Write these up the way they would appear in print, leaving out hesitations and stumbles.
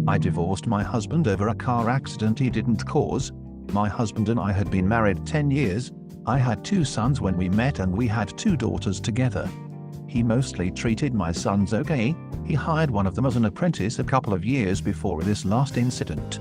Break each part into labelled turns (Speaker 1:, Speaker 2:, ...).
Speaker 1: I divorced my husband over a car accident he didn't cause. My husband and I had been married 10 years. I had 2 sons when we met and we had 2 daughters together. He mostly treated my sons okay. He hired one of them as an apprentice a couple of years before this last incident.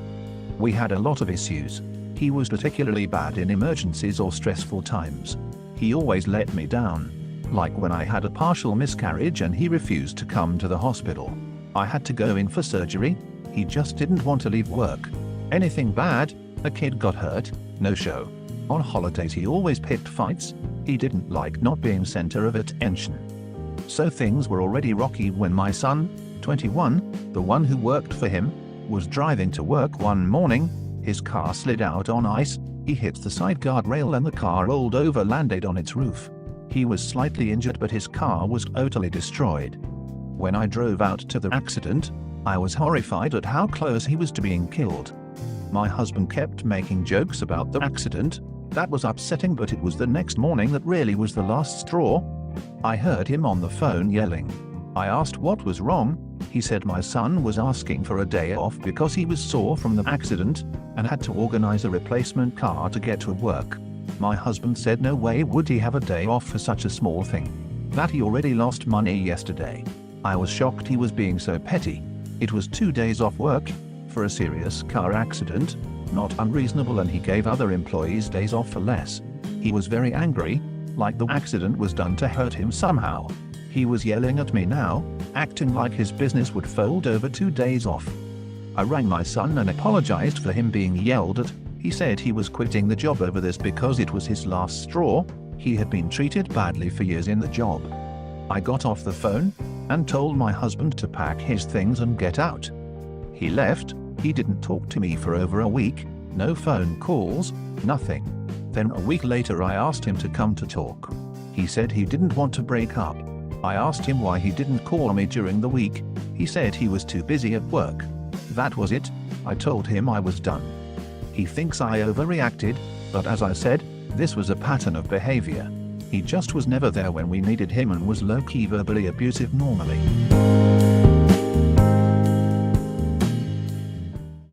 Speaker 1: We had a lot of issues. He was particularly bad in emergencies or stressful times. He always let me down. Like when I had a partial miscarriage and he refused to come to the hospital. I had to go in for surgery. He just didn't want to leave work. Anything bad, a kid got hurt, no show. On holidays he always picked fights. He didn't like not being center of attention. So things were already rocky when my son, 21, the one who worked for him, was driving to work one morning. His car slid out on ice. He hit the side guardrail and the car rolled over, landed on its roof. He was slightly injured but his car was totally destroyed. When I drove out to the accident, I was horrified at how close he was to being killed. My husband kept making jokes about the accident. That was upsetting, but it was the next morning that really was the last straw. I heard him on the phone yelling. I asked what was wrong. He said my son was asking for a day off because he was sore from the accident and had to organize a replacement car to get to work. My husband said no way would he have a day off for such a small thing. That he already lost money yesterday. I was shocked he was being so petty. It was 2 days off work for a serious car accident, not unreasonable, and he gave other employees days off for less. He was very angry, like the accident was done to hurt him somehow. He was yelling at me now, acting like his business would fold over 2 days off. I rang my son and apologized for him being yelled at. He said he was quitting the job over this because it was his last straw. He had been treated badly for years in the job. I got off the phone and told my husband to pack his things and get out. He left. He didn't talk to me for over a week. No phone calls, nothing. Then a week later I asked him to come to talk. He said he didn't want to break up. I asked him why he didn't call me during the week. He said he was too busy at work. That was it. I told him I was done. He thinks I overreacted, but as I said, this was a pattern of behavior. He just was never there when we needed him and was low-key verbally abusive normally.